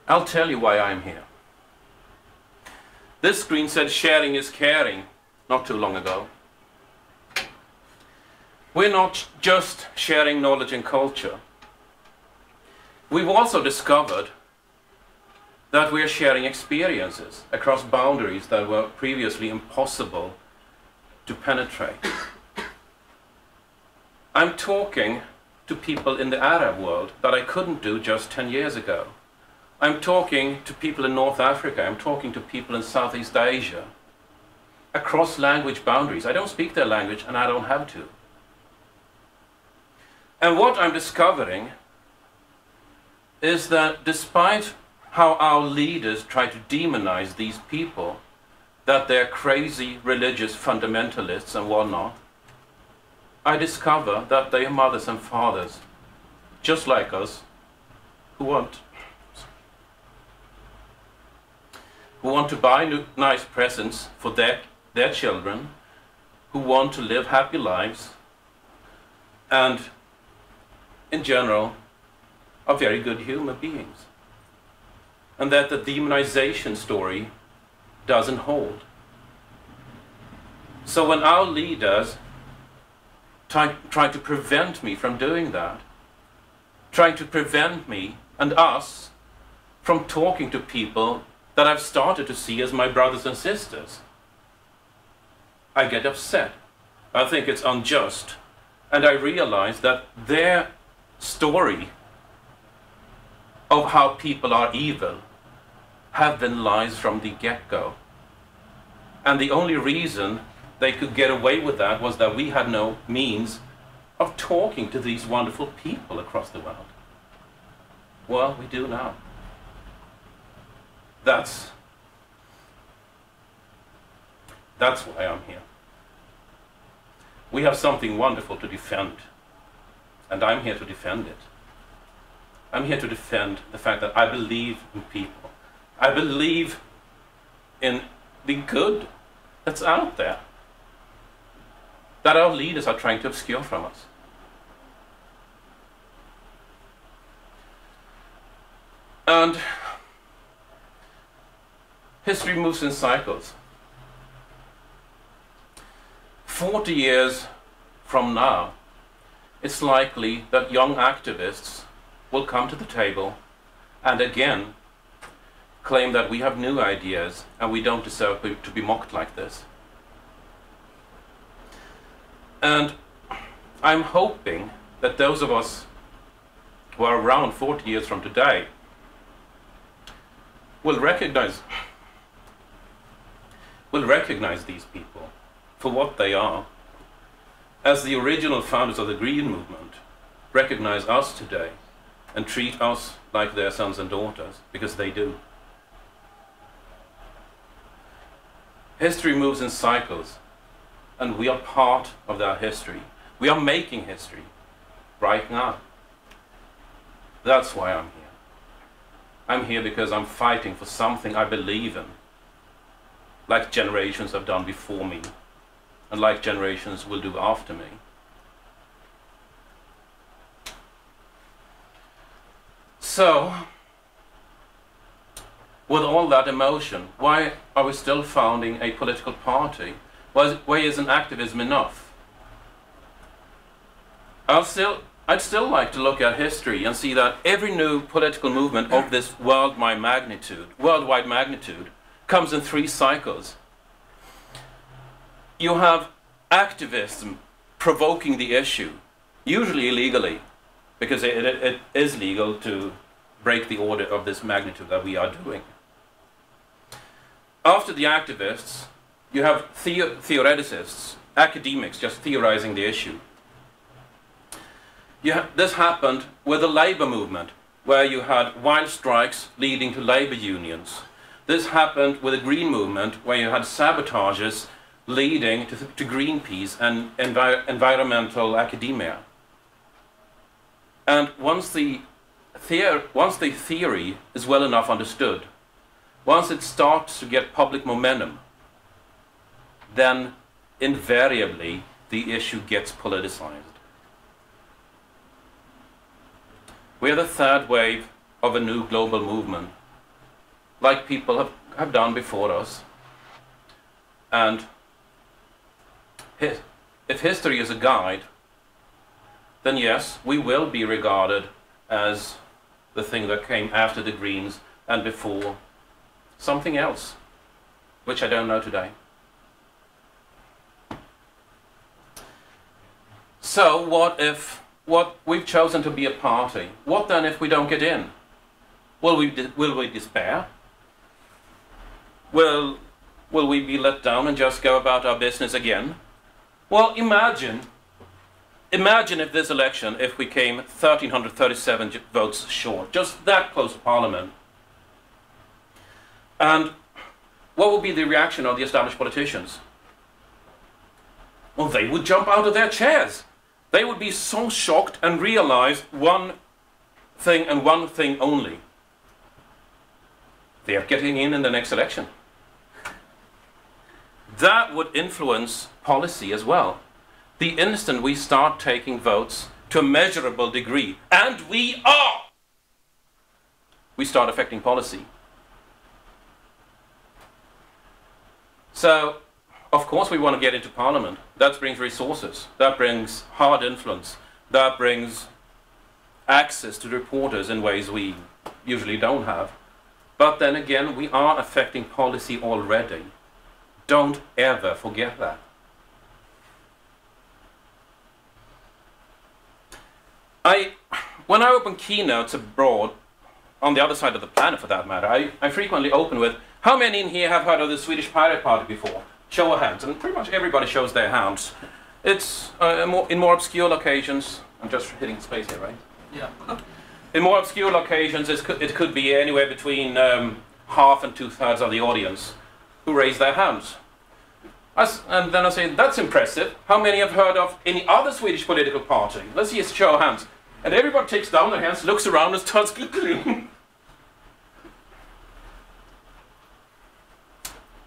I'll tell you why I'm here. This screen said sharing is caring not too long ago. We're not just sharing knowledge and culture. We've also discovered that we're sharing experiences across boundaries that were previously impossible to penetrate. I'm talking to people in the Arab world that I couldn't do just 10 years ago. I'm talking to people in North Africa. I'm talking to people in Southeast Asia. Across language boundaries. I don't speak their language and I don't have to. And what I'm discovering is that despite how our leaders try to demonize these people, that they're crazy religious fundamentalists and whatnot, I discover that they are mothers and fathers, just like us, who want to buy nice presents for their children, who want to live happy lives, and in general are very good human beings. And that the demonization story doesn't hold. So when our leaders try to prevent me from doing that, trying to prevent me and us from talking to people that I've started to see as my brothers and sisters, I get upset. I think it's unjust. And I realize that their story of how people are evil have been lies from the get-go. And the only reason they could get away with that was that we had no means of talking to these wonderful people across the world. Well, we do now. That's why I'm here. We have something wonderful to defend, and I'm here to defend it. I'm here to defend the fact that I believe in people. I believe in the good that's out there, that our leaders are trying to obscure from us. And history moves in cycles. 40 years from now, it's likely that young activists will come to the table and again claim that we have new ideas and we don't deserve to be mocked like this. And I'm hoping that those of us who are around 40 years from today will recognize these people for what they are, as the original founders of the Green Movement recognize us today and treat us like their sons and daughters, because they do. History moves in cycles, and we are part of that history. We are making history right now. That's why I'm here. I'm here because I'm fighting for something I believe in, like generations have done before me, and like generations will do after me. So, with all that emotion, why are we still founding a political party? Why isn't activism enough? I'd still like to look at history and see that every new political movement of this worldwide magnitude, comes in 3 cycles. You have activism provoking the issue, usually illegally, because it is legal to break the order of this magnitude that we are doing. After the activists, you have theoreticists, academics just theorizing the issue. This happened with the labor movement, where you had wild strikes leading to labor unions. This happened with the Green Movement, where you had sabotages leading to Greenpeace and environmental academia. And once the theory is well enough understood, once it starts to get public momentum, then invariably the issue gets politicized. We are the third wave of a new global movement like people have done before us. And if history is a guide, then yes, we will be regarded as the thing that came after the Greens and before something else, which I don't know today. So what we've chosen to be a party, what then if we don't get in? Will we despair? Will we be let down and just go about our business again? Well, imagine if this election, if we came 1,337 votes short, just that close to Parliament. And what would be the reaction of the established politicians? Well, they would jump out of their chairs. They would be so shocked and realize one thing and one thing only. They are getting in the next election. That would influence policy as well. The instant we start taking votes to a measurable degree, and we start affecting policy. So, of course we want to get into Parliament. That brings resources, that brings hard influence, that brings access to reporters in ways we usually don't have. But then again, we are affecting policy already. Don't ever forget that. When I open keynotes abroad, on the other side of the planet for that matter, I frequently open with, how many in here have heard of the Swedish Pirate Party before? Show of hands, and pretty much everybody shows their hands. It's in more obscure locations. I'm just hitting space here, right? Yeah. In more obscure locations, it could be anywhere between half and 2/3 of the audience who raise their hands. And then I say, that's impressive. How many have heard of any other Swedish political party? Let's see a show of hands. And everybody takes down their hands, looks around and starts glittering.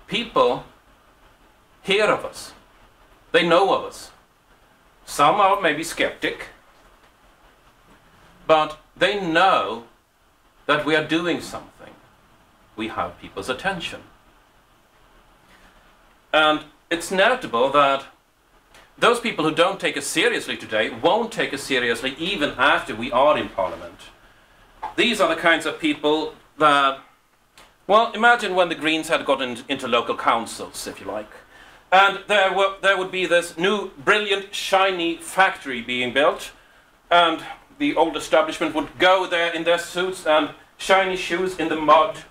People hear of us. They know of us. Some are maybe skeptic, but they know that we are doing something. We have people's attention. And it's notable that those people who don't take us seriously today won't take us seriously even after we are in Parliament. These are the kinds of people that, well, imagine when the Greens had gotten into local councils, if you like. And there would be this new, brilliant, shiny factory being built, and the old establishment would go there in their suits and shiny shoes in the mud,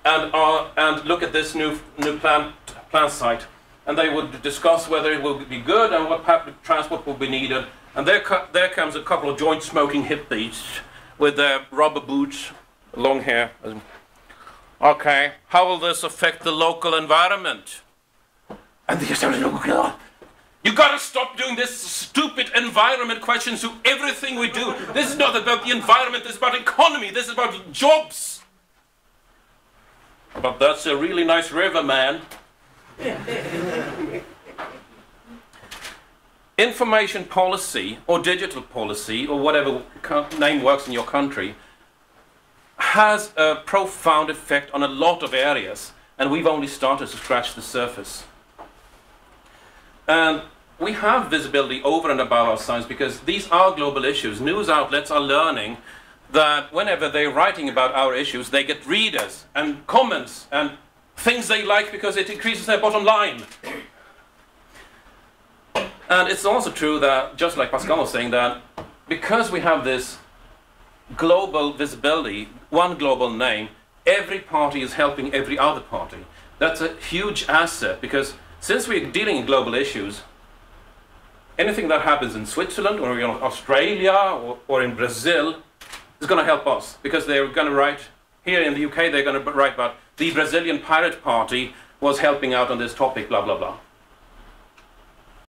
and look at this new plant site, and they would discuss whether it would be good and what public transport would be needed. And there comes a couple of joint-smoking hippies with their rubber boots, long hair. Okay, how will this affect the local environment? And the establishment, you gotta stop doing this stupid environment questions to everything we do. This is not about the environment, this is about economy, this is about jobs. But that's a really nice river, man. Information policy, or digital policy, or whatever name works in your country, has a profound effect on a lot of areas, and we've only started to scratch the surface. And we have visibility over and above our size because these are global issues. News outlets are learning that whenever they're writing about our issues, they get readers and comments and things they like because it increases their bottom line. And it's also true that, just like Pascal was saying, that because we have this global visibility, one global name, every party is helping every other party. That's a huge asset because since we're dealing in global issues, anything that happens in Switzerland or in Australia or in Brazil is going to help us because they're going to write, here in the UK, they're going to write about the Brazilian Pirate Party was helping out on this topic, blah, blah, blah.